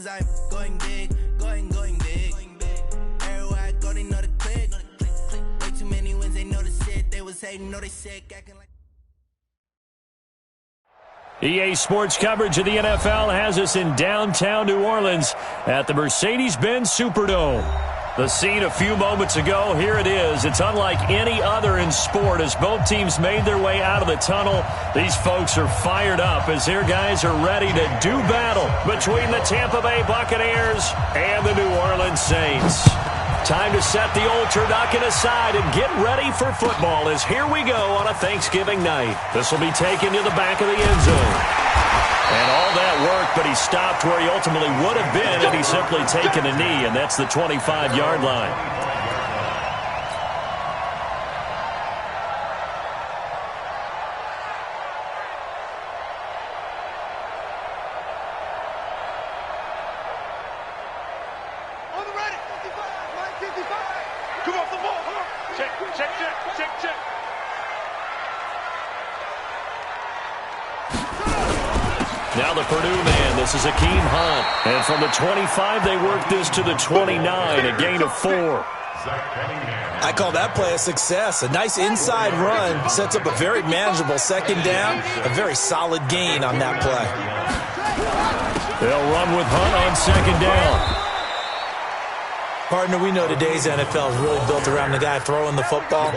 cause I'm going big, going big. Everywhere I go, they know the click. Way too many wins, they know the shit. They was hating, know they sick, acting like. EA Sports coverage of the NFL has us in downtown New Orleans at the Mercedes-Benz Superdome. The scene a few moments ago, here it is. It's unlike any other in sport as both teams made their way out of the tunnel. These folks are fired up as their guys are ready to do battle between the Tampa Bay Buccaneers and the New Orleans Saints. Time to set the old turducken aside and get ready for football as here we go on a Thanksgiving night. This will be taken to the back of the end zone. And all that worked, but he stopped where he ultimately would have been had he simply taken a knee, and that's the 25-yard line. Now the Purdue man, this is Akeem Hunt. And from the 25, they work this to the 29, a gain of 4. I call that play a success. A nice inside run sets up a very manageable second down, a very solid gain on that play. They'll run with Hunt on second down. Partner, we know today's NFL is really built around the guy throwing the football.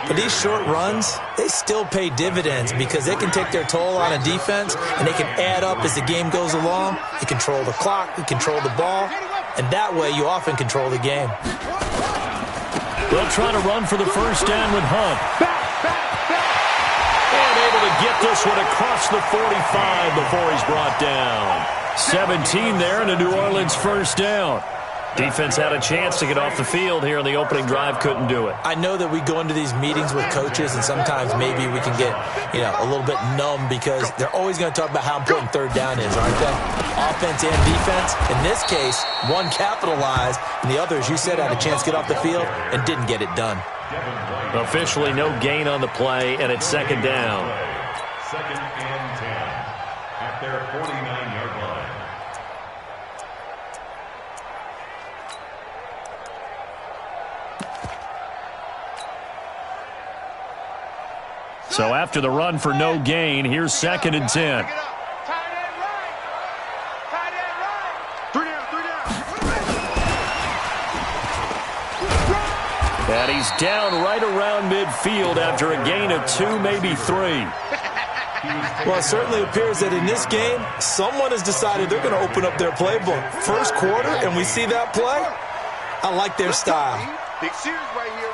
But these short runs, they still pay dividends because they can take their toll on a defense and they can add up as the game goes along. You control the clock, you control the ball, and that way you often control the game. They'll try to run for the first down with Hunt. And able to get this one across the 45 before he's brought down. 17 there and a New Orleans first down. Defense had a chance to get off the field here on the opening drive, couldn't do it. I know that we go into these meetings with coaches, and sometimes maybe we can get, a little bit numb because they're always going to talk about how important third down is, aren't they? Offense and defense. In this case, one capitalized, and the other, as you said, had a chance to get off the field and didn't get it done. Officially no gain on the play, and it's second down. Second and 10 at their 49-yard line. So after the run for no gain, here's second and 10. And he's down right around midfield after a gain of 2, maybe 3. Well, it certainly appears that in this game, someone has decided they're going to open up their playbook. First quarter, and we see that play. I like their style. Big series right here.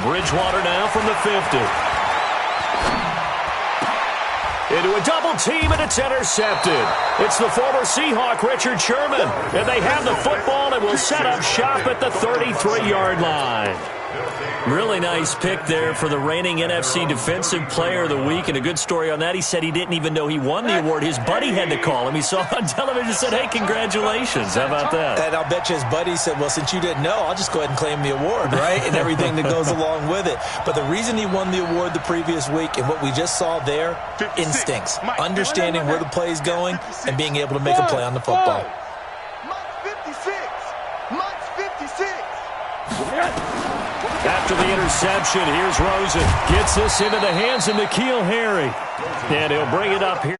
Bridgewater now from the 50. Into a double team, and it's intercepted. It's the former Seahawk, Richard Sherman. And they have the football and will set up shop at the 33-yard line. Really nice pick there for the reigning NFC Defensive Player of the Week. And a good story on that. He said he didn't even know he won the award. His buddy had to call him. He saw on television and said, hey, congratulations. How about that? And I'll bet you his buddy said, well, since you didn't know, I'll just go ahead and claim the award, right? And everything that goes along with it. But the reason he won the award the previous week and what we just saw there, instincts. Understanding where the play is going and being able to make a play on the football. After the interception, here's Rosen. Gets this into the hands of N'Keal Harry. And he'll bring it up here.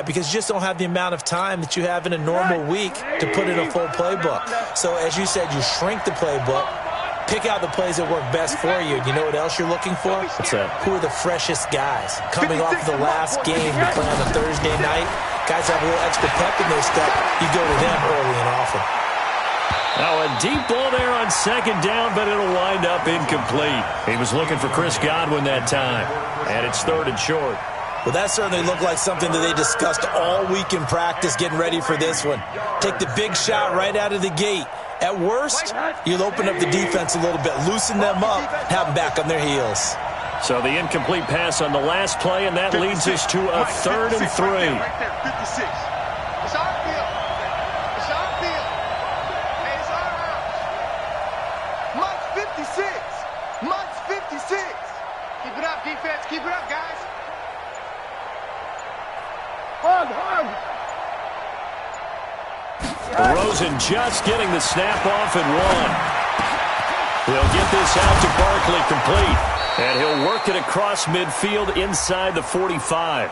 Because you just don't have the amount of time that you have in a normal week to put in a full playbook. So as you said, you shrink the playbook. Pick out the plays that work best for you. You know what else you're looking for? What's that? Who are the freshest guys? Coming off of the last game to play on a Thursday night, guys have a little extra pep in their step. You go to them early and often. Now a deep ball there on second down, but it'll wind up incomplete. He was looking for Chris Godwin that time, and it's third and short. Well, that certainly looked like something that they discussed all week in practice getting ready for this one. Take the big shot right out of the gate. At worst, you'll open up the defense a little bit, loosen them up, have them back on their heels. So the incomplete pass on the last play, and that leads us to a 3rd and 3. Right there, 56. It's our field. It's our field. Hey, it's our house. Much 56. Much 56. Keep it up, defense. Keep it up, guys. Hug. Rosen just getting the snap off at 1. He'll get this out to Barkley complete. And he'll work it across midfield inside the 45.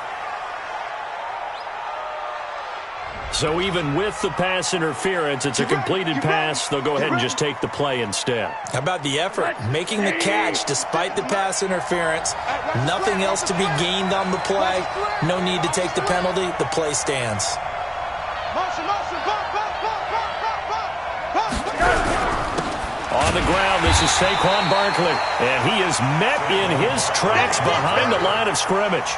So even with the pass interference, it's a completed pass. They'll go ahead and just take the play instead. How about the effort? Making the catch despite the pass interference. Nothing else to be gained on the play. No need to take the penalty. The play stands. Motion. On the ground, this is Saquon Barkley. And he is met in his tracks behind the line of scrimmage.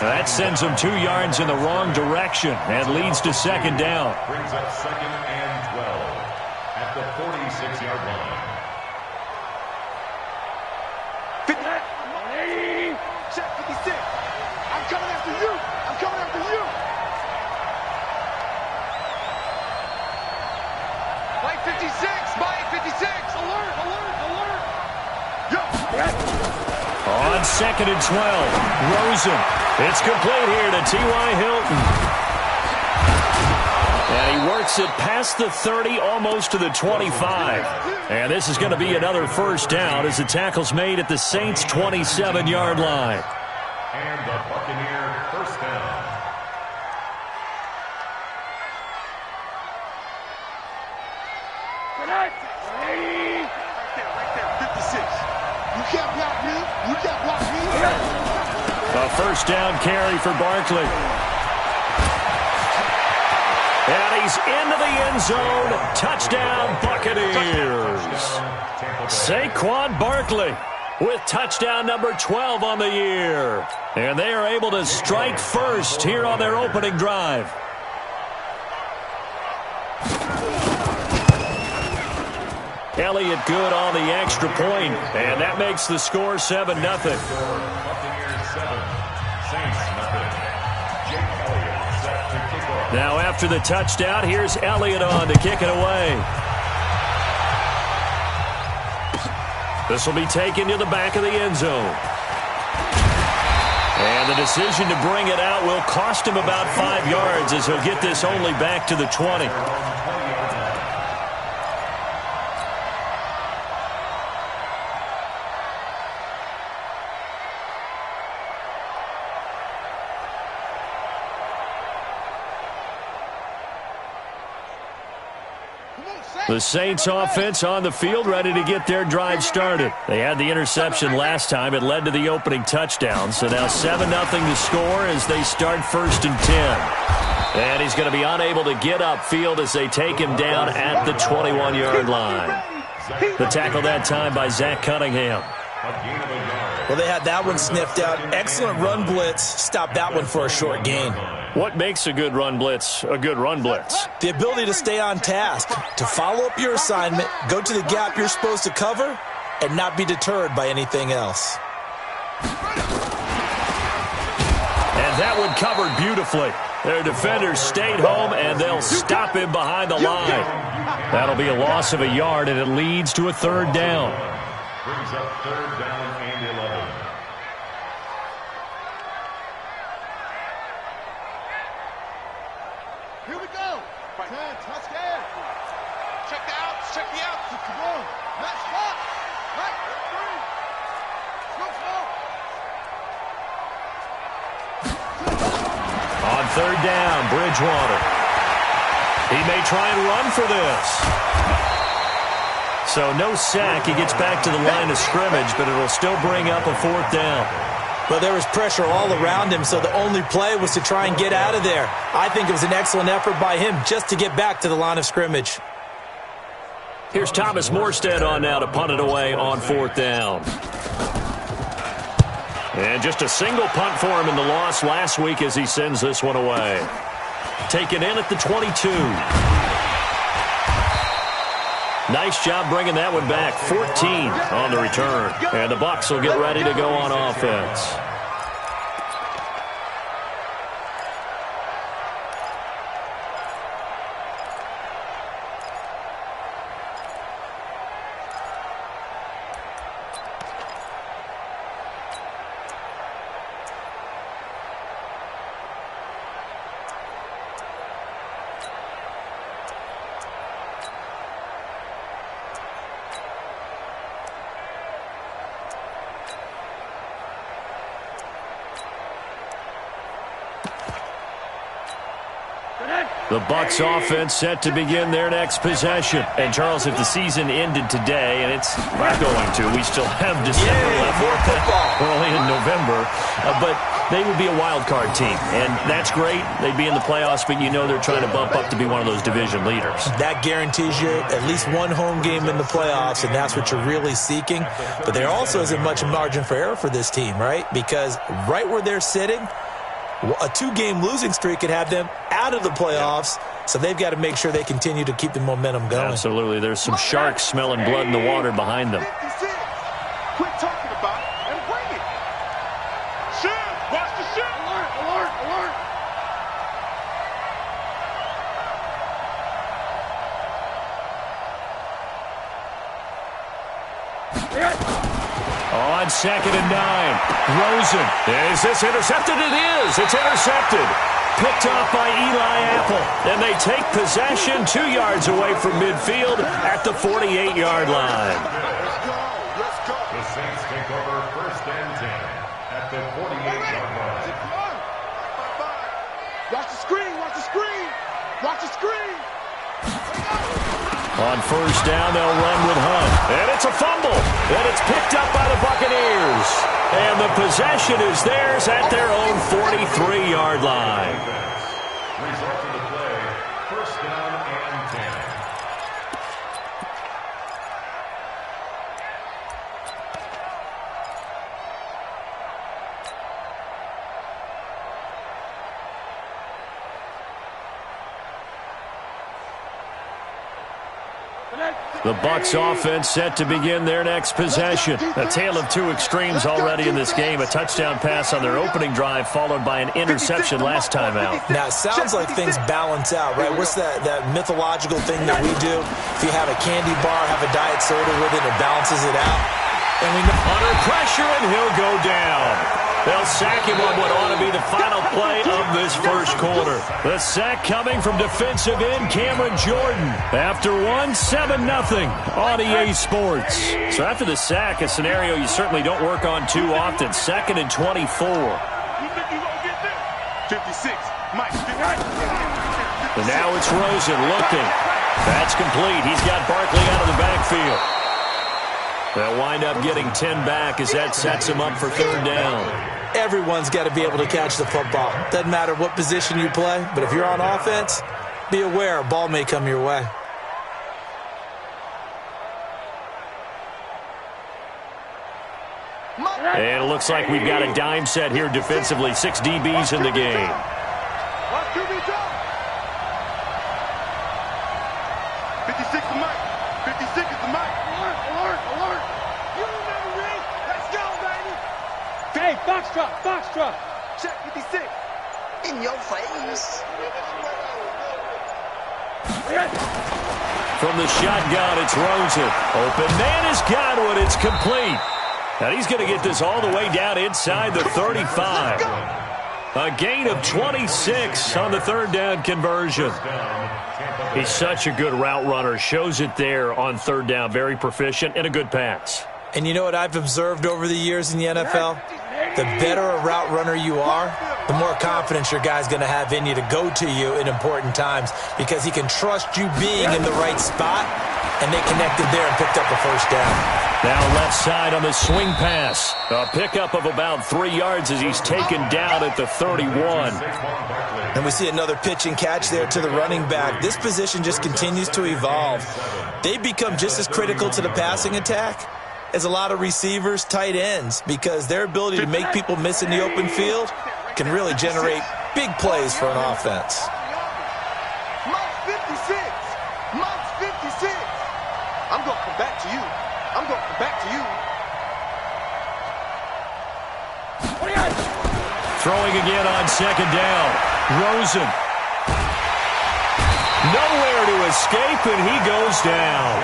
That sends him 2 yards in the wrong direction and leads to 2nd down. Brings up 2nd and 12 at the 46-yard line. 56. I'm coming after you. White 56. By 56. Alert. Yo. On 2nd and 12, Rosen. It's complete here to T.Y. Hilton. And he works it past the 30, almost to the 25. And this is going to be another 1st down as the tackle's made at the Saints' 27-yard line. And the Buccaneer 1st down. Right there, 56. You can't block me. A 1st down carry for Barkley. And he's into the end zone. Touchdown, Buccaneers. Saquon Barkley with touchdown number 12 on the year. And they are able to strike first here on their opening drive. Elliott good on the extra point, and that makes the score 7-0. Buccaneers 7, Saints 0. Jake Elliott set to kick off. Now after the touchdown, here's Elliott on to kick it away. This will be taken to the back of the end zone. And the decision to bring it out will cost him about 5 yards as he'll get this only back to the 20. The Saints offense on the field, ready to get their drive started. They had the interception last time. It led to the opening touchdown. So now 7-0 to score as they start 1st and 10. And he's going to be unable to get upfield as they take him down at the 21-yard line. The tackle that time by Zach Cunningham. Well, they had that one sniffed out. Excellent run blitz. Stopped that one for a short gain. What makes a good run blitz a good run blitz? The ability to stay on task, to follow up your assignment, go to the gap you're supposed to cover, and not be deterred by anything else. And that one covered beautifully. Their defenders stayed home, and they'll stop him behind the line. That'll be a loss of a yard, and it leads to a 3rd down. Brings up 3rd down and 11. Here we go. 10, touchdown. Check the outs. Come on. Nice spot. Right. 3. On 3rd down, Bridgewater. He may try and run for this. So no sack. He gets back to the line of scrimmage, but it'll still bring up a 4th down. Well, there was pressure all around him, so the only play was to try and get out of there. I think it was an excellent effort by him just to get back to the line of scrimmage. Here's Thomas Morstead on now to punt it away on 4th down. And just a single punt for him in the loss last week as he sends this one away. Taken in at the 22. Nice job bringing that one back. 14 on the return. And the Bucs will get ready to go on offense. The Bucs offense set to begin their next possession. And, Charles, if the season ended today, and it's not going to, we still have December left. We're only in November. But they would be a wild card team. And that's great. They'd be in the playoffs, but you know they're trying to bump up to be one of those division leaders. That guarantees you at least one home game in the playoffs, and that's what you're really seeking. But there also isn't much margin for error for this team, right? Because right where they're sitting, a 2-game losing streak could have them out of the playoffs, so they've got to make sure they continue to keep the momentum going. Absolutely. There's some sharks smelling blood in the water behind them. Quit talking about it and bring it. Shoot! Watch the shoot! Alert! Alert! Alert! On 2nd and 9, Rosen. Is this intercepted? It is. It's intercepted. Picked off by Eli Apple. And they take possession 2 yards away from midfield at the 48-yard line. Let's go! Let's go! The Saints take over 1st and 10 at the 48-yard line. Watch the screen! Watch the screen! Watch the screen! On 1st down, they'll run with Hunt. And it's a fumble. And it's picked up by the Buccaneers. And the possession is theirs at their own 43-yard line. Result of the play, 1st down and 10. The Bucs offense set to begin their next possession. A tale of two extremes already in this game. A touchdown pass on their opening drive, followed by an interception last time out. Now, it sounds like things balance out, right? What's that mythological thing that we do? If you have a candy bar, have a diet soda with it, it balances it out. And we know under pressure, and he'll go down. They'll sack him on what ought to be the final play of this first quarter. The sack coming from defensive end Cameron Jordan. After 7-0 on EA Sports. So after the sack, a scenario you certainly don't work on too often. 2nd and 24. You think you gonna get this? 56. Mike. And now it's Rosen looking. That's complete. He's got Barkley out of the backfield. They'll wind up getting 10 back as that sets him up for 3rd down. everyone's got to be able to catch the football. Doesn't matter what position you play, but if you're on offense, be aware a ball may come your way. And it looks like we've got a dime set here defensively. 6 DBs in the game. What do we do? 56 to Mike. 56 is the Mike. Alert, alert, alert. You remember me? Let's go, baby. Hey, foxtrot. Check 56. In your face. From the shotgun, it's Rosen. Open man has got one. It's complete. And he's going to get this all the way down inside the 35. A gain of 26 on the 3rd down conversion. He's such a good route runner. Shows it there on 3rd down. Very proficient and a good pass. And you know what I've observed over the years in the NFL? The better a route runner you are, the more confidence your guy's going to have in you to go to you in important times because he can trust you being in the right spot, and they connected there and picked up a 1st down. Now left side on the swing pass. A pickup of about 3 yards as he's taken down at the 31. And we see another pitch and catch there to the running back. This position just continues to evolve. They become just as critical to the passing attack as a lot of receivers, tight ends, because their ability to make people miss in the open field can really generate big plays for an offense. Mike's 56. Mike's 56. going to come back to you. I'm going to come back to you. Throwing again on second down. Rosen. Nowhere to escape, and he goes down.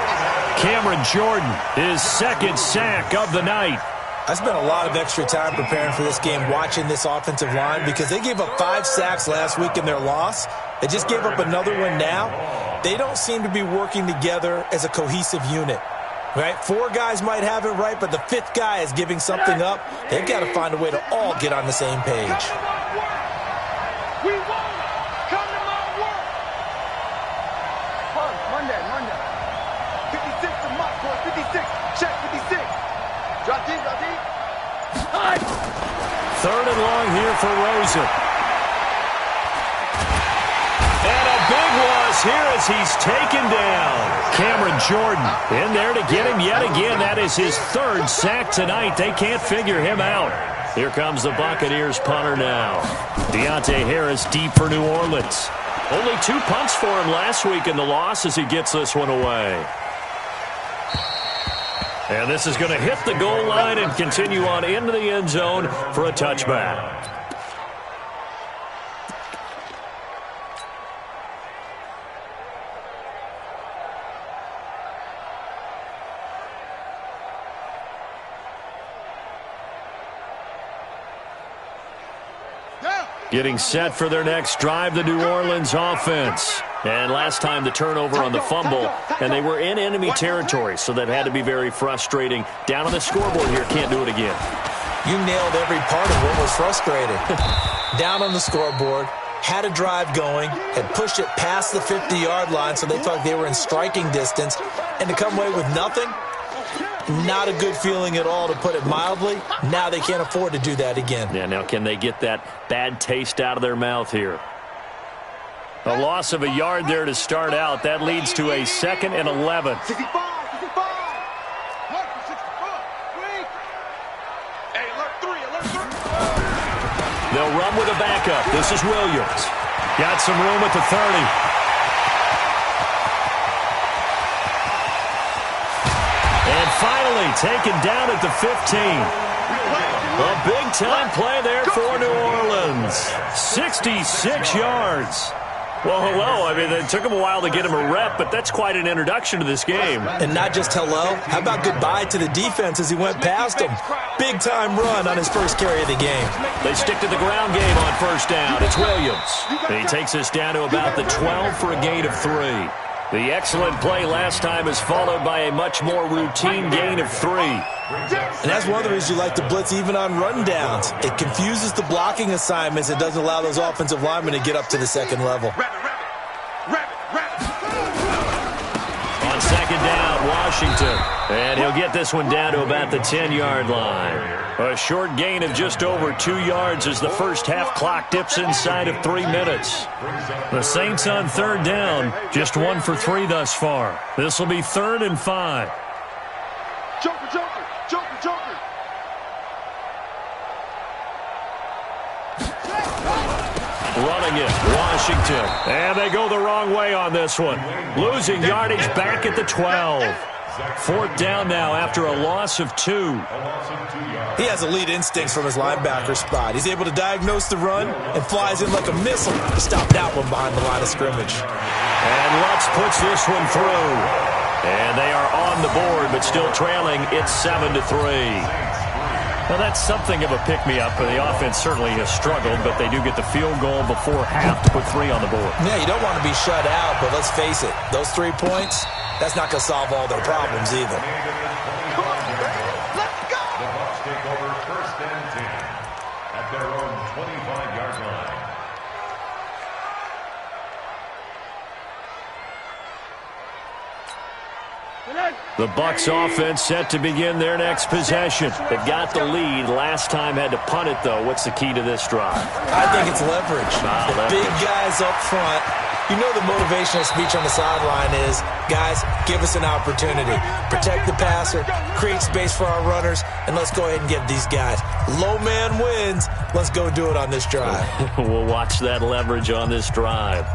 Cameron Jordan, his second sack of the night. I spent a lot of extra time preparing for this game watching this offensive line because they gave up 5 sacks last week in their loss. They just gave up another one now. They don't seem to be working together as a cohesive unit. Right? 4 guys might have it right, but the 5th guy is giving something up. They've got to find a way to all get on the same page. We won. Come to my work. Monday. 56 to my boy. 56. Check 56. Drop deep. Third and long here for Rosen. And a big loss here as he's taken down. Cameron Jordan in there to get him yet again. That is his 3rd sack tonight. They can't figure him out. Here comes the Buccaneers punter now. Deontay Harris deep for New Orleans. Only 2 punts for him last week in the loss as he gets this one away. And this is going to hit the goal line and continue on into the end zone for a touchback. Getting set for their next drive, the New Orleans offense. And last time the turnover on the fumble, and they were in enemy territory, so that had to be very frustrating. Down on the scoreboard here, can't do it again. You nailed every part of what was frustrating. Down on the scoreboard, had a drive going, had pushed it past the 50-yard line, so they thought they were in striking distance, and to come away with nothing, not a good feeling at all, to put it mildly. Now they can't afford to do that again. Yeah, now can they get that bad taste out of their mouth here? A loss of a yard there to start out. That leads to a 2nd and 11. 65. Hey, alert 3. They'll run with a backup. This is Williams. Got some room at the 30. And finally taken down at the 15. A big-time play there for New Orleans. 66 yards. Well, hello. I mean, it took him a while to get him a rep, but that's quite an introduction to this game. And not just hello. How about goodbye to the defense as he went past him? Big-time run on his first carry of the game. They stick to the ground game on first down. It's Williams. And he takes us down to about the 12 for a gain of 3. The excellent play last time is followed by a much more routine gain of 3. And that's one of the reasons you like to blitz even on rundowns. It confuses the blocking assignments. It doesn't allow those offensive linemen to get up to the second level. On second down, Washington. And he'll get this one down to about the 10-yard line. A short gain of just over 2 yards as the first half clock dips inside of 3 minutes. The Saints on third down, just 1 for 3 thus far. This will be 3rd and 5. Joker. Running it, Washington. And they go the wrong way on this one. Losing yardage back at the 12. 4th down now after a loss of 2. He has elite instincts from his linebacker spot. He's able to diagnose the run and flies in like a missile to stop that one behind the line of scrimmage. And Lutz puts this one through. And they are on the board, but still trailing. It's 7-3. Well, that's something of a pick-me-up. The offense certainly has struggled, but they do get the field goal before half to put 3 on the board. Yeah, you don't want to be shut out, but let's face it. Those 3 points, that's not going to solve all their problems either. Come on, baby. Let's go. The Bucs take over 1st and 10 at their own 25-yard line. The Bucs offense set to begin their next possession. They've got the lead. Last time had to punt it, though. What's the key to this drive? I think it's leverage. Leverage. Big guys up front. You know the motivational speech on the sideline is, guys, give us an opportunity. Protect the passer, create space for our runners, and let's go ahead and get these guys. Low man wins. Let's go do it on this drive. We'll watch that leverage on this drive.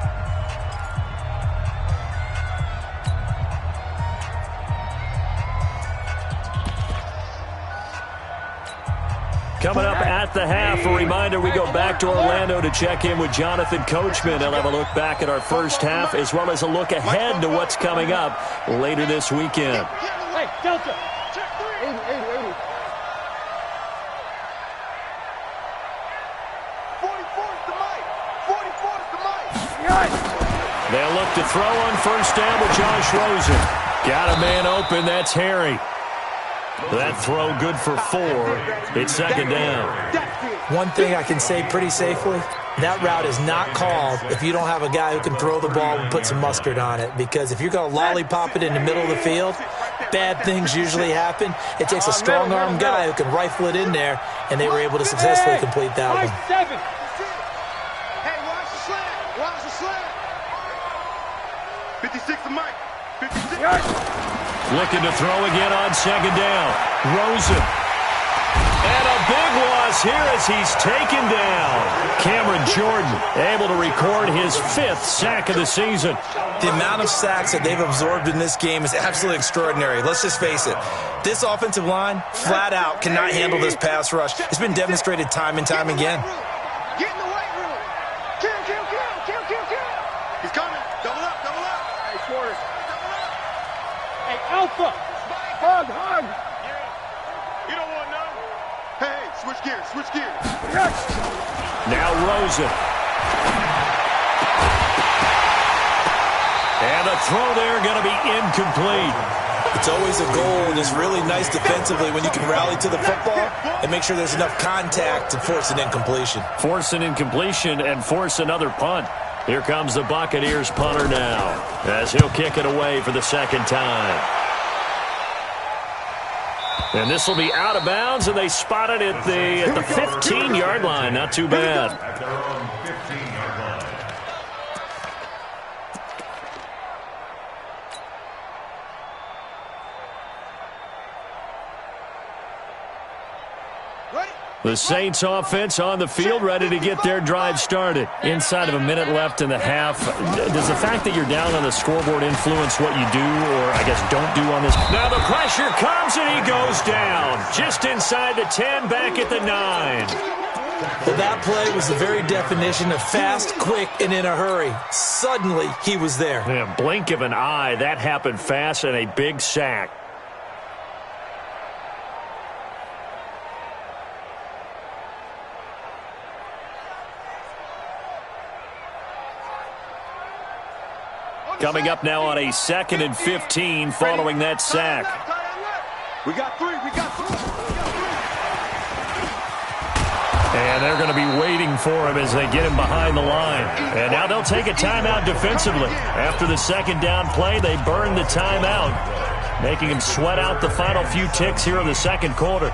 Coming up at the half, a reminder, we go back to Orlando to check in with Jonathan Coachman. He'll have a look back at our first half as well as a look ahead to what's coming up later this weekend. Hey, Delta. 80, 80, 80. 44's the mic. 44's the mic. They'll look to throw on first down with Josh Rosen. Got a man open. That's Harry. That throw good for 4. It's second down. One thing I can say pretty safely, that route is not called if you don't have a guy who can throw the ball and put some mustard on it. Because if you're going to lollipop it in the middle of the field, bad things usually happen. It takes a strong-arm guy who can rifle it in there, and they were able to successfully complete that one. 7. Hey, watch the slant. Watch the slant. 56 the mic. 56. Looking to throw again on second down. Rosen. And a big loss here as he's taken down. Cameron Jordan able to record his 5th sack of the season. The amount of sacks that they've absorbed in this game is absolutely extraordinary. Let's just face it. This offensive line, flat out, cannot handle this pass rush. It's been demonstrated time and time again. Get in the weight room. Kill. He's coming. Double up. Hey, quarters. Hey, Alpha. Hug. You don't want none. Hey, switch gears. Now Rosen. And a throw there going to be incomplete. It's always a goal, and it's really nice defensively when you can rally to the football and make sure there's enough contact to force an incompletion. Force an incompletion and force another punt. Here comes the Buccaneers punter now as he'll kick it away for the second time. And this will be out of bounds, and they spot it at the 15-yard line. Not too bad. At their own 15-yard line. The Saints offense on the field, ready to get their drive started. Inside of a minute left in the half. Does the fact that you're down on the scoreboard influence what you do, or I guess don't do on this? Now the pressure comes and he goes down. Just inside the 10, back at the 9. Well, that play was the very definition of fast, quick, and in a hurry. Suddenly, he was there. Yeah, blink of an eye, that happened fast, and a big sack. Coming up now on a 2nd and 15 following that sack. We got 3. And they're going to be waiting for him as they get him behind the line. And now they'll take a timeout defensively. After the second down play, they burn the timeout, making him sweat out the final few ticks here in the second quarter.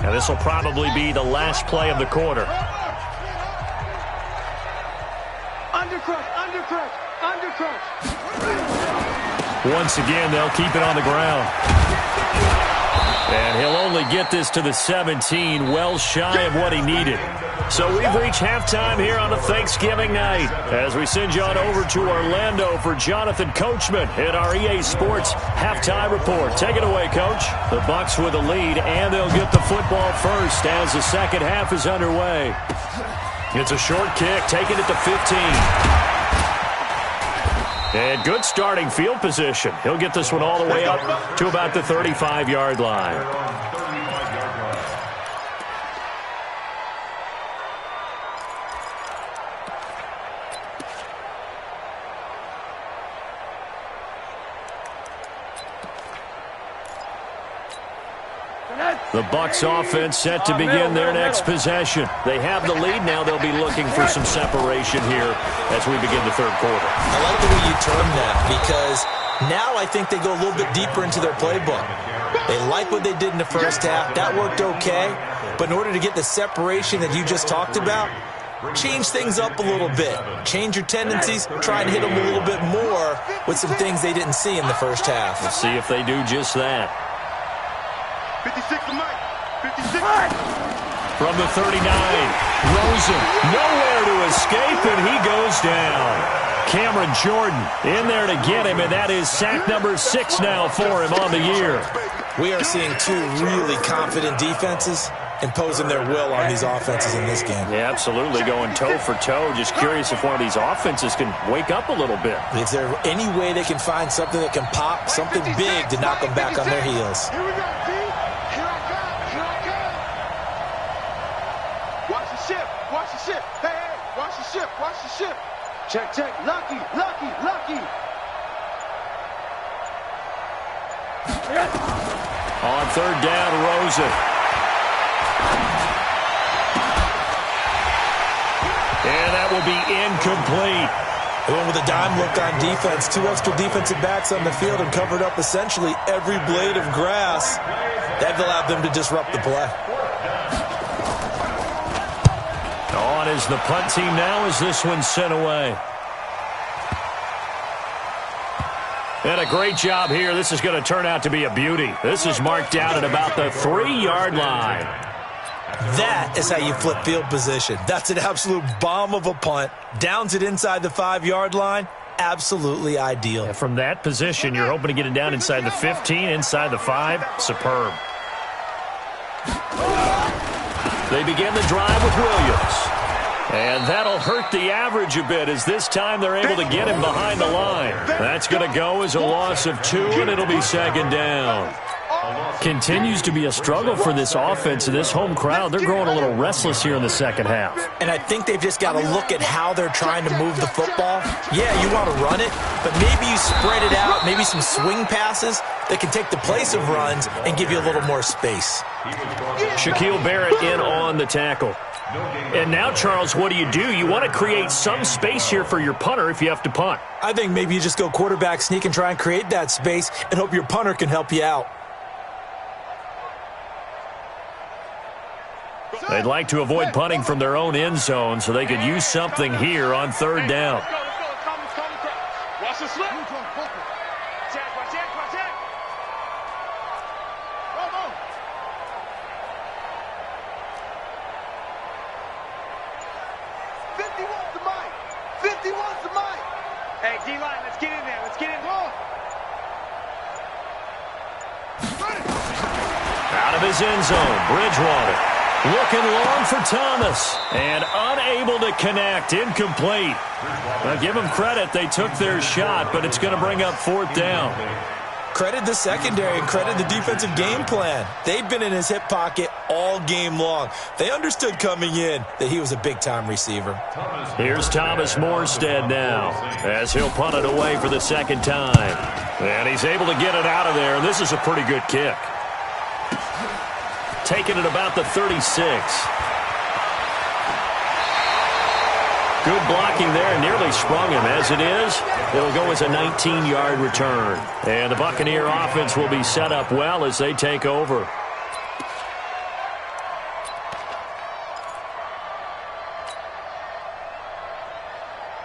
Now this will probably be the last play of the quarter. Undercrush. Once again, they'll keep it on the ground. And he'll only get this to the 17, well shy of what he needed. So we've reached halftime here on a Thanksgiving night as we send you on over to Orlando for Jonathan Coachman in our EA Sports Halftime Report. Take it away, Coach. The Bucs with a lead, and they'll get the football first as the second half is underway. It's a short kick, taking it to 15. And good starting field position. He'll get this one all the way up to about the 35-yard line. The Bucs offense set to begin their next possession. They have the lead. Now they'll be looking for some separation here as we begin the third quarter. I like the way you term that, because now I think they go a little bit deeper into their playbook. They like what they did in the first half. That worked okay. But in order to get the separation that you just talked about, change things up a little bit. Change your tendencies. Try and hit them a little bit more with some things they didn't see in the first half. We'll see if they do just that. 56 to Mike. 56. From the 39, Rosen nowhere to escape, and he goes down. Cameron Jordan in there to get him, and that is sack number 6 now for him on the year. We are seeing two really confident defenses imposing their will on these offenses in this game. Yeah, absolutely, going toe for toe. Just curious if one of these offenses can wake up a little bit. Is there any way they can find something that can pop, something big to knock them back on their heels? Here we go, D. Here I come. Here I come. Watch the ship. Watch the ship. Hey, hey. Watch the ship. Watch the ship. Check, check. Lucky, lucky, lucky. On third down, Rosen. And that will be incomplete. They went with a dime look on defense. 2 extra defensive backs on the field and covered up essentially every blade of grass. That allowed them to disrupt the play. On is the punt team now as this one's sent away. And a great job here. This is going to turn out to be a beauty. This is marked down at about the 3-yard line. That is how you flip field position. That's an absolute bomb of a punt. Downs it inside the 5-yard line. Absolutely ideal. Yeah, from that position, you're hoping to get it down inside the 15, inside the 5. Superb. They begin the drive with Williams. And that'll hurt the average a bit as this time they're able to get him behind the line. That's going to go as a loss of 2, and it'll be second down. Continues to be a struggle for this offense and this home crowd. They're growing a little restless here in the second half. And I think they've just got to look at how they're trying to move the football. Yeah, you want to run it, but maybe you spread it out, maybe some swing passes that can take the place of runs and give you a little more space. Shaquille Barrett in on the tackle. And now, Charles, what do? You want to create some space here for your punter if you have to punt. I think maybe you just go quarterback sneak and try and create that space and hope your punter can help you out. They'd like to avoid punting from their own end zone so they could use something here on third down. Watch the slip. Hey, D-line, let's get in there. Let's get in. Out of his end zone, Bridgewater looking long for Thomas and unable to connect. Incomplete. Now, give them credit. They took their shot, but it's going to bring up fourth down. Credit the secondary and credit the defensive game plan. They've been in his hip pocket all game long. They understood coming in that he was a big-time receiver. Here's Thomas Morstead now as he'll punt it away for the second time. And he's able to get it out of there. This is a pretty good kick. Taking it about the 36. Good blocking there, nearly sprung him. As it is, it'll go as a 19-yard return. And the Buccaneer offense will be set up well as they take over.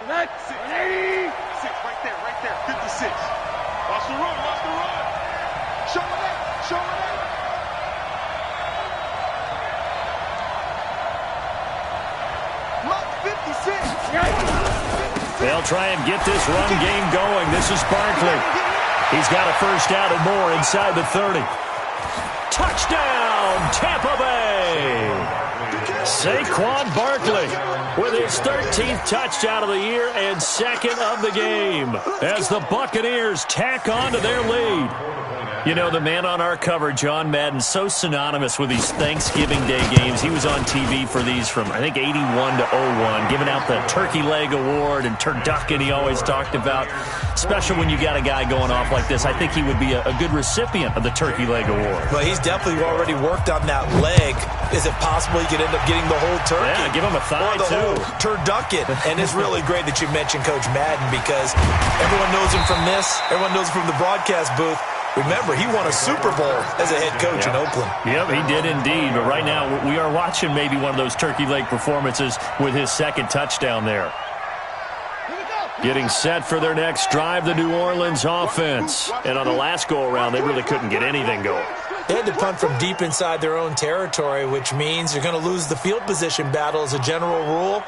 That's 80. 6, right there, 56. Watch the run, watch the run. Show it out, show it out. They'll try and get this run game going. This is Barkley. He's got a first down and more inside the 30. Touchdown, Tampa Bay! Saquon Barkley with his 13th touchdown of the year and second of the game as the Buccaneers tack on to their lead. You know, the man on our cover, John Madden, so synonymous with these Thanksgiving Day games. He was on TV for these from, I think, 81 to 01, giving out the Turkey Leg Award and turducken he always talked about. Special when you got a guy going off like this. I think he would be a good recipient of the Turkey Leg Award. Well, he's definitely already worked on that leg. Is it possible he could end up getting the whole turkey? Yeah, give him a thigh, or the too. whole turducken. And it's really great that you mentioned Coach Madden because everyone knows him from this. Everyone knows him from the broadcast booth. Remember, he won a Super Bowl as a head coach in Oakland. Yep, he did indeed. But right now, we are watching maybe one of those turkey leg performances with his second touchdown there. Getting set for their next drive, the New Orleans offense. And on the last go-around, they really couldn't get anything going. They had to punt from deep inside their own territory, which means you're going to lose the field position battle as a general rule.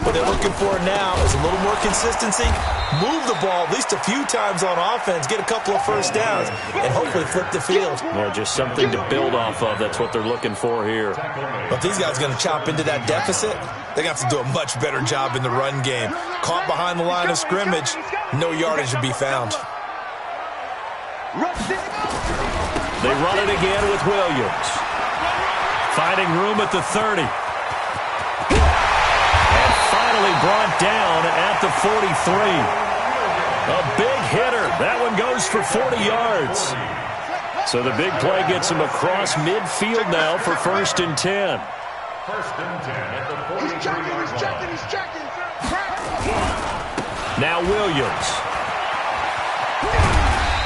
What they're looking for now is a little more consistency, move the ball at least a few times on offense, get a couple of first downs, and hopefully flip the field. Yeah, just something to build off of. That's what they're looking for here. But if these guys are going to chop into that deficit, they're going to have to do a much better job in the run game. Caught behind the line of scrimmage, no yardage to be found. They run it again with Williams. Finding room at the 30. And finally brought down at the 43. A big hitter. That one goes for 40 yards. So the big play gets him across midfield now for 1st and 10. 1st and 10 at the 43-yard line. He's checking. Now Williams.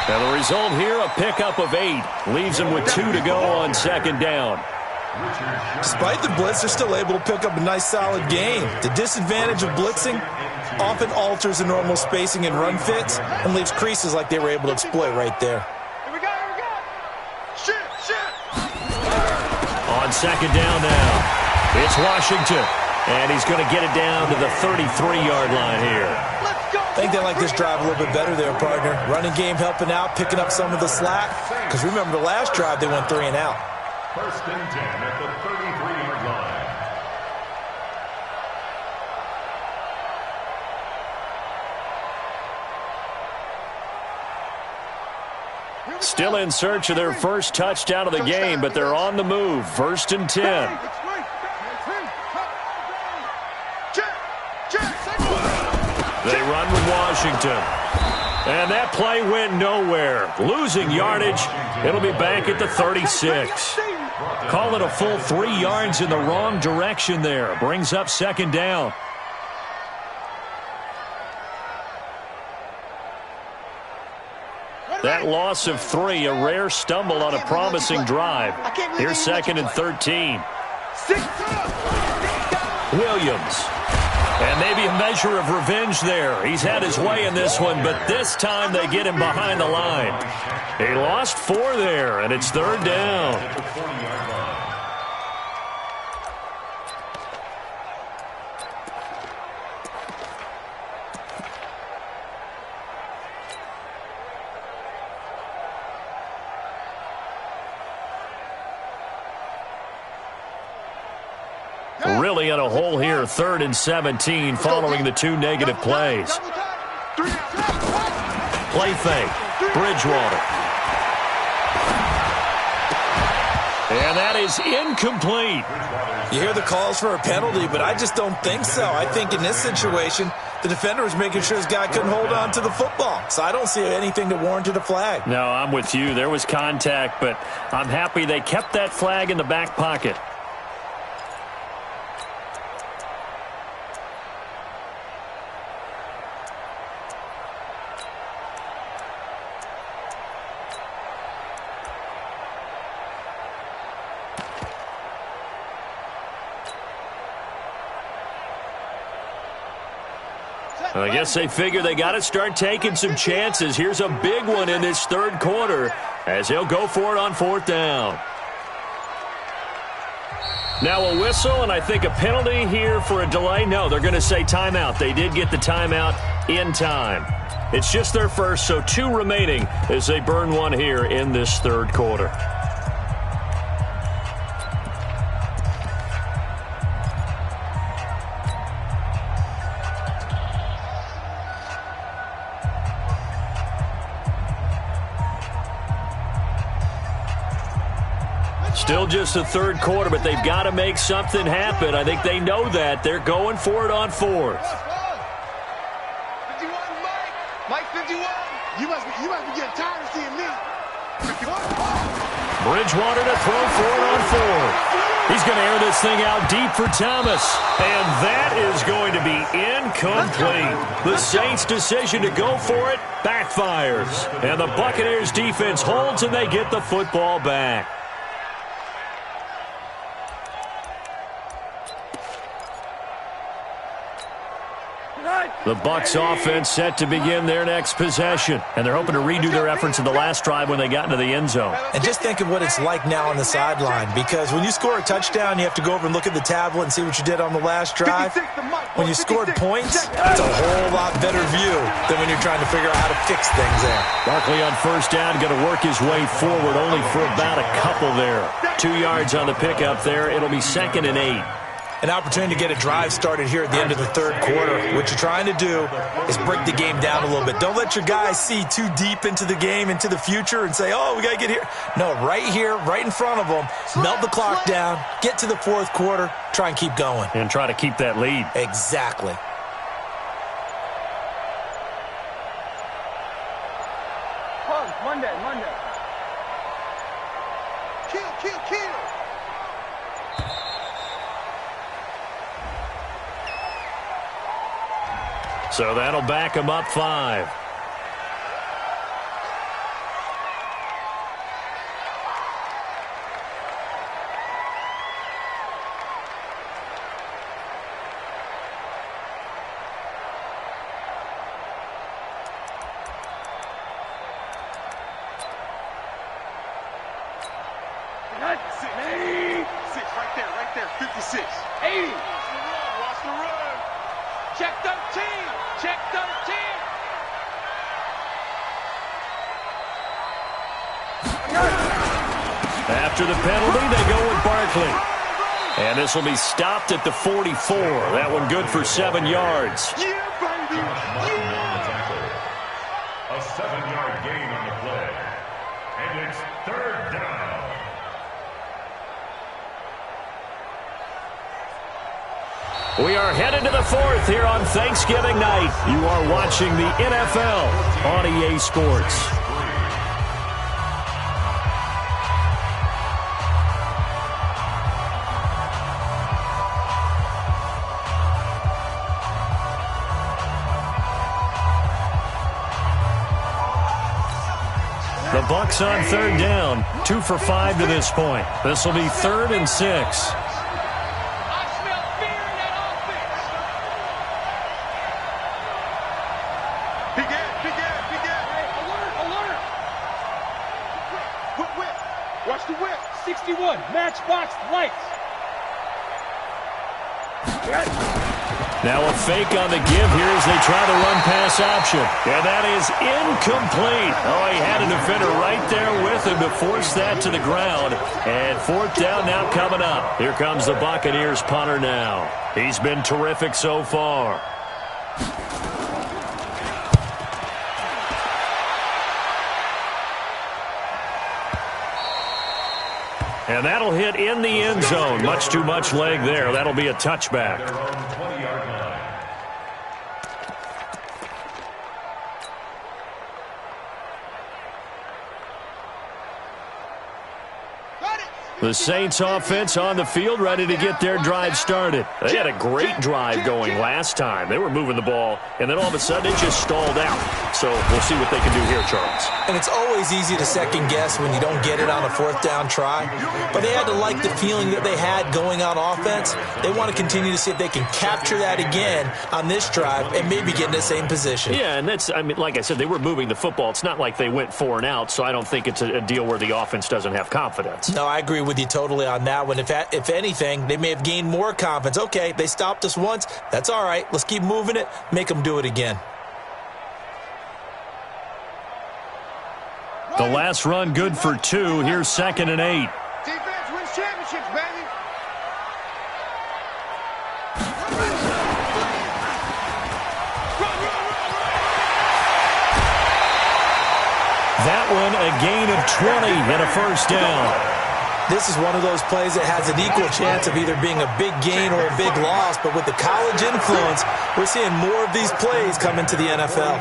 And the result here, a pickup of 8. Leaves him with 2 to go on 2nd down. Despite the blitz, they're still able to pick up a nice, solid gain. The disadvantage of blitzing often alters the normal spacing and run fits and leaves creases like they were able to exploit right there. Here we go. Shoot. On 2nd down now, it's Washington. And he's going to get it down to the 33-yard line here. I think they like this drive a little bit better there, partner. Running game helping out, picking up some of the slack. Because remember, the last drive, they went 3 and out. 1st and 10 at the 33-yard line. Still in search of their first touchdown of the game, but they're on the move. 1st and 10. They run with Washington. And that play went nowhere. Losing yardage. It'll be back at the 36. Call it a full 3 yards in the wrong direction there. Brings up 2nd down. That loss of 3, a rare stumble on a promising drive. Here's 2nd and 13. Williams. And maybe a measure of revenge there. He's had his way in this one, but this time they get him behind the line. He lost 4 there, and it's 3rd down. Really in a hole here, 3rd and 17, following the 2 negative plays. Play fake, Bridgewater. And that is incomplete. You hear the calls for a penalty, but I just don't think so. I think in this situation, the defender was making sure his guy couldn't hold on to the football. So I don't see anything that warranted a flag. No, I'm with you. There was contact, but I'm happy they kept that flag in the back pocket. I guess they figure they got to start taking some chances. Here's a big one in this 3rd quarter as he'll go for it on 4th down. Now a whistle, and I think a penalty here for a delay. No, they're going to say timeout. They did get the timeout in time. It's just their first, so 2 remaining as they burn 1 here in this 3rd quarter. Still just the 3rd quarter, but they've got to make something happen. I think they know that. They're going for it on 4th. 51, Mike 51. You must be getting tired of seeing me. Bridgewater to throw for it on 4th. He's going to air this thing out deep for Thomas. And that is going to be incomplete. The Saints' decision to go for it backfires. And the Buccaneers' defense holds, and they get the football back. The Bucs offense set to begin their next possession, and they're hoping to redo their efforts in the last drive when they got into the end zone. And just think of what it's like now on the sideline, because when you score a touchdown, you have to go over and look at the tablet and see what you did on the last drive. When you scored points, it's a whole lot better view than when you're trying to figure out how to fix things there. Barkley on first down, going to work his way forward, only for about a couple there. 2 yards on the pickup there. It'll be 2nd and 8. An opportunity to get a drive started here at the end of the third quarter. What you're trying to do is break the game down a little bit. Don't let your guys see too deep into the game, into the future, and say, oh, we got to get here. No, right here, right in front of them, melt the clock down, get to the fourth quarter, try and keep going. And try to keep that lead. Exactly. Monday. Kill. So that'll back him up 5. Right there. 56. 80. Watch the run. Check 13. Check 13. After the penalty, they go with Barkley. And this will be stopped at the 44. That one good for 7 yards. Yeah, baby. A 7-yard gain on the play. And it's 3rd down. We are headed to the 4th here on Thanksgiving night. You are watching the NFL on EA Sports. The Bucs on 3rd down, 2 for 5 to this point. This will be 3rd and 6. Watch the whip. 61. Matchbox lights. Now a fake on the give here as they try the run-pass option. And that is incomplete. Oh, he had a defender right there with him to force that to the ground. And 4th down now coming up. Here comes the Buccaneers punter now. He's been terrific so far. And that'll hit in the end zone. Much too much leg there. That'll be a touchback. Their own 20-yard line. The Saints offense on the field, ready to get their drive started. They had a great drive going last time. They were moving the ball, and then all of a sudden it just stalled out. So we'll see what they can do here, Charles. And it's always easy to second guess when you don't get it on a 4th down try. But they had to like the feeling that they had going on offense. They want to continue to see if they can capture that again on this drive and maybe get in the same position. Yeah, and that's, I mean, like I said, they were moving the football. It's not like they went 4 and out, so I don't think it's a deal where the offense doesn't have confidence. No, I agree with you totally on that one. If anything, they may have gained more confidence. Okay, they stopped us once. That's all right. Let's keep moving it. Make them do it again. The last run good for 2. Here's 2nd and 8. Defense wins championships, baby. That one a gain of 20 and a 1st down. This is one of those plays that has an equal chance of either being a big gain or a big loss, but with the college influence, we're seeing more of these plays come into the NFL.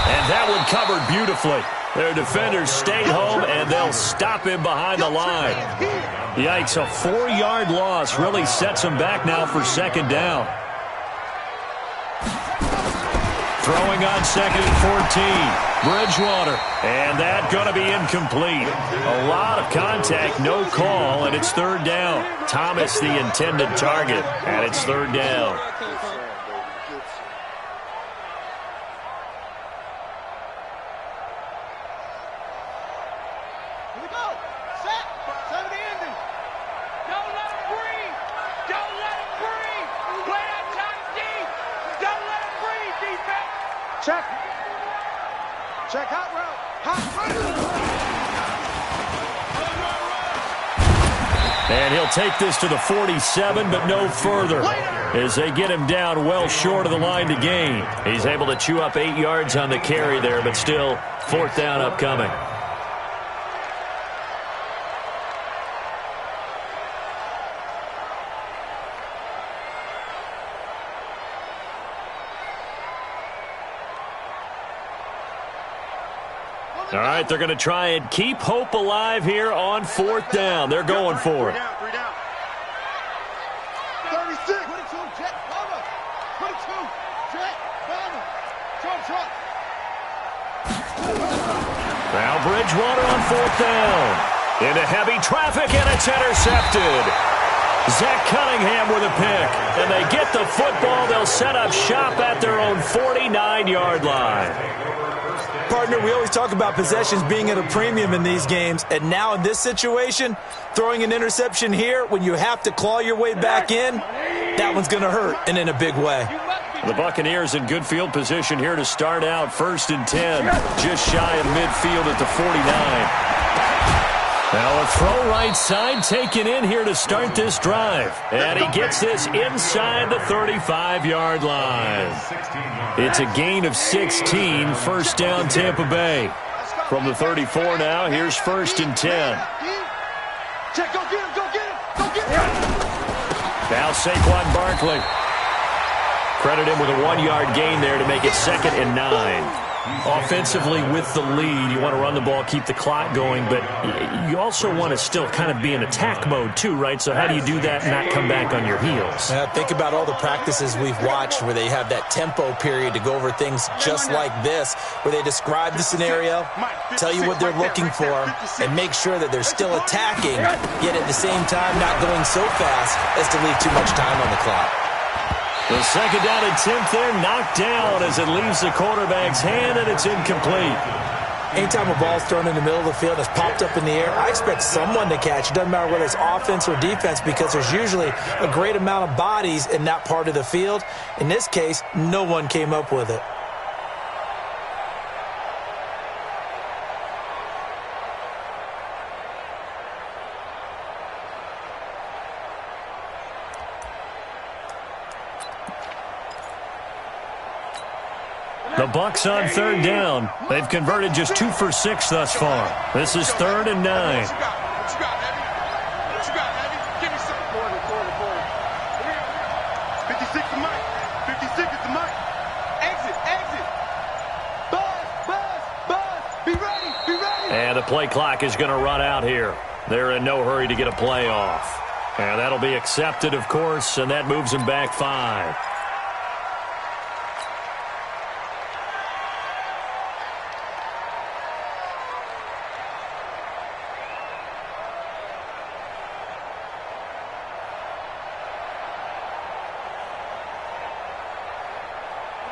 And that one covered beautifully. Their defenders stayed home, and they'll stop him behind the line. Yikes, a 4-yard loss really sets them back now for 2nd down. Throwing on second and 14. Bridgewater. And that going to be incomplete. A lot of contact, no call, and it's third down. Thomas the intended target, and it's third down. Check. Check hot route. Hot route. And he'll take this to the 47, but no further, as they get him down well short of the line to gain. He's able to chew up 8 yards on the carry there, but still fourth down upcoming. All right, they're going to try and keep hope alive here on fourth down. They're going for it. 3 down. 36. 22, jet, bomber. 22, jet, bomber. Trump. Now Bridgewater on fourth down. Into heavy traffic, and it's intercepted. Zach Cunningham with a pick. And they get the football. They'll set up shop at their own 49-yard line. Partner, we always talk about possessions being at a premium in these games, and now in this situation, throwing an interception here when you have to claw your way back in, that one's going to hurt, and in a big way. The Buccaneers in good field position here to start out. 1st and 10, just shy of midfield at the 49. Now a throw right side taken in here to start this drive. And he gets this inside the 35-yard line. It's a gain of 16, first down Tampa Bay. From the 34 now, here's 1st and 10. Check, go get him. Now Saquon Barkley. Credit him with a 1-yard gain there to make it 2nd and 9. Offensively with the lead, you want to run the ball, keep the clock going, but you also want to still kind of be in attack mode too, right? So how do you do that and not come back on your heels? Think about all the practices we've watched where they have that tempo period to go over things just like this, where they describe the scenario, tell you what they're looking for, and make sure that they're still attacking, yet at the same time not going so fast as to leave too much time on the clock. The 2nd down attempt there knocked down as it leaves the quarterback's hand, and it's incomplete. Anytime a ball's thrown in the middle of the field and it's popped up in the air, I expect someone to catch. It doesn't matter whether it's offense or defense, because there's usually a great amount of bodies in that part of the field. In this case, no one came up with it. The Bucs on 3rd down. They've converted just 2 for 6 thus far. This is 3rd and 9. What you got, Heavy? Give me some. 40. 56 to Mike. 56 is the Mike. Exit. Buzz. Be ready. And the play clock is going to run out here. They're in no hurry to get a play off. And that'll be accepted, of course, and that moves them back 5.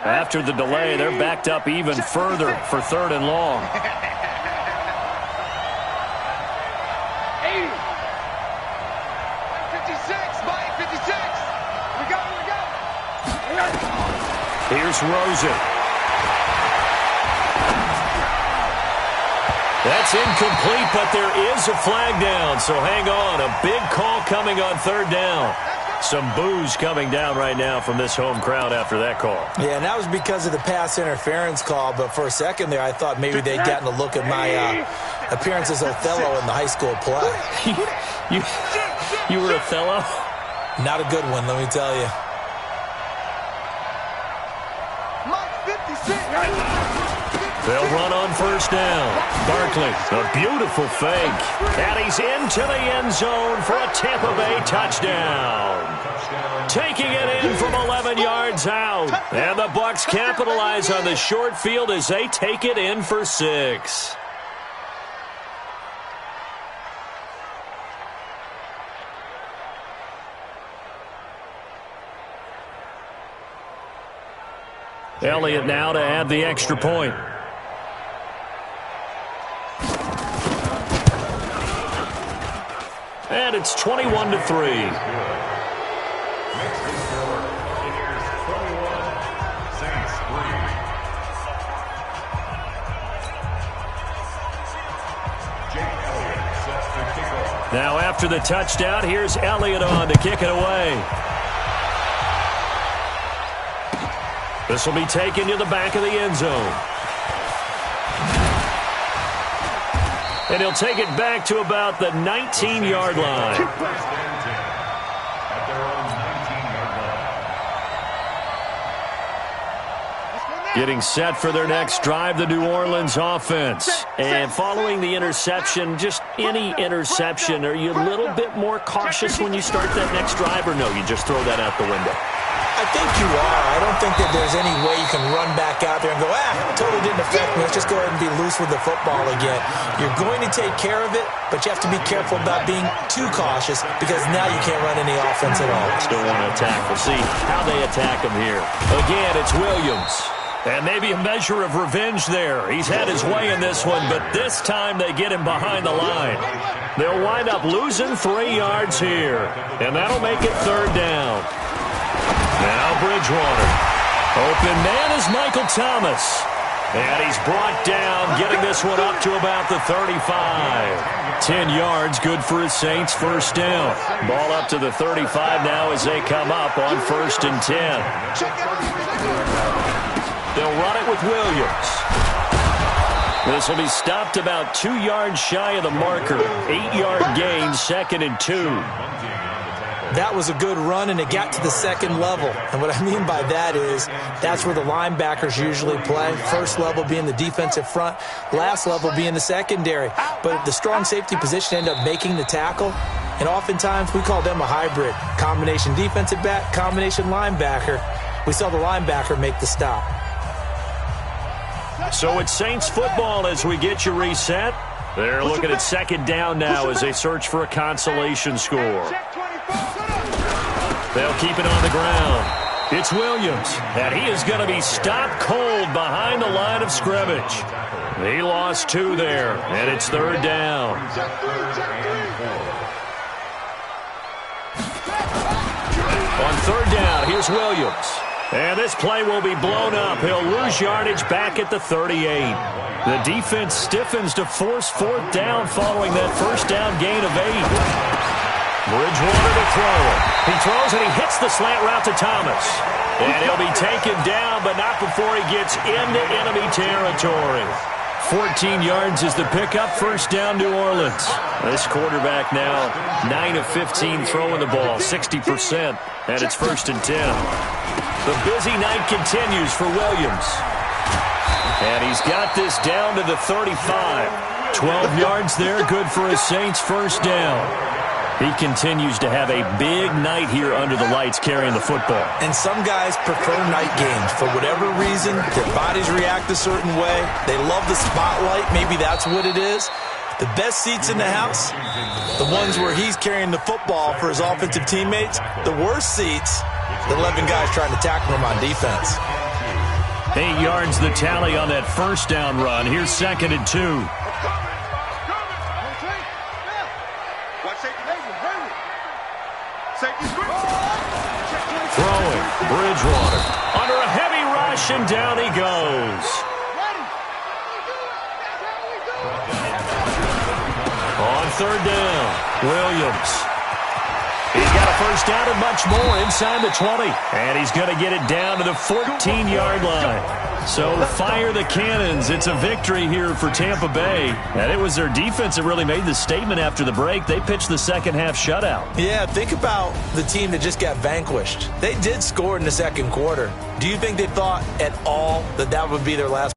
After the delay, they're backed up even further for 3rd and long. 80. 56. Mike, 56. We go. Here's Rosen. That's incomplete, but there is a flag down, so hang on. A big call coming on 3rd down. Some boos coming down right now from this home crowd after that call. Yeah, and that was because of the pass interference call, but for a second there I thought maybe they'd gotten a look at my appearance as Othello in the high school play. You were Othello? Not a good one, let me tell you. Mike, 56. They'll run on first down. Barkley, a beautiful fake. And he's into the end zone for a Tampa Bay touchdown. Taking it in from 11 yards out. And the Bucs capitalize on the short field as they take it in for 6. Elliott now to add the extra point. And it's 21-3. Now after the touchdown, here's Elliott on to kick it away. This will be taken to the back of the end zone. And he'll take it back to about the 19-yard line. Getting set for their next drive, the New Orleans offense. And following the interception, just any interception, are you a little bit more cautious when you start that next drive, or no, you just throw that out the window? I think you are. I don't think that there's any way you can run back out there and go, totally didn't affect me. Let's just go ahead and be loose with the football again. You're going to take care of it, but you have to be careful about being too cautious because now you can't run any offense at all. Still want to attack. We'll see how they attack him here. Again, it's Williams. And maybe a measure of revenge there. He's had his way in this one, but this time they get him behind the line. They'll wind up losing 3 yards here, and that'll make it third down. Now Bridgewater. Open man is Michael Thomas. And he's brought down, getting this one up to about the 35. 10 yards, good for his Saints, first down. Ball up to the 35 now as they come up on 1st and 10. They'll run it with Williams. This will be stopped about 2 yards shy of the marker. 8-yard gain, 2nd and 2. That was a good run, and it got to the second level. And what I mean by that is that's where the linebackers usually play. First level being the defensive front, last level being the secondary. But the strong safety position ended up making the tackle. And oftentimes we call them a hybrid. Combination defensive back, combination linebacker. We saw the linebacker make the stop. So it's Saints football as we get you reset. They're looking at second down now as they search for a consolation score. They'll keep it on the ground. It's Williams, and he is going to be stopped cold behind the line of scrimmage. He lost 2 there, and it's third down. On third down, here's Williams. And this play will be blown up. He'll lose yardage back at the 38. The defense stiffens to force 4th down following that first down gain of 8. Bridgewater to throw it. He throws and he hits the slant route to Thomas. And he'll be taken down, but not before he gets into enemy territory. 14 yards is the pickup, first down New Orleans. This quarterback now 9 of 15 throwing the ball, 60%, and it's 1st and 10. The busy night continues for Williams. And he's got this down to the 35. 12 yards there, good for his Saints first down. He continues to have a big night here under the lights carrying the football. And some guys prefer night games. For whatever reason, their bodies react a certain way. They love the spotlight. Maybe that's what it is. The best seats in the house, the ones where he's carrying the football for his offensive teammates. The worst seats, the 11 guys trying to tackle him on defense. 8 yards the tally on that first down run. Here's 2nd and 2. Throwing, Bridgewater. Under a heavy rush, and down he goes. On third down, Williams. He's got a first down and much more inside the 20. And he's going to get it down to the 14-yard line. So fire the cannons. It's a victory here for Tampa Bay. And it was their defense that really made the statement after the break. They pitched the second-half shutout. Yeah, think about the team that just got vanquished. They did score in the second quarter. Do you think they thought at all that that would be their last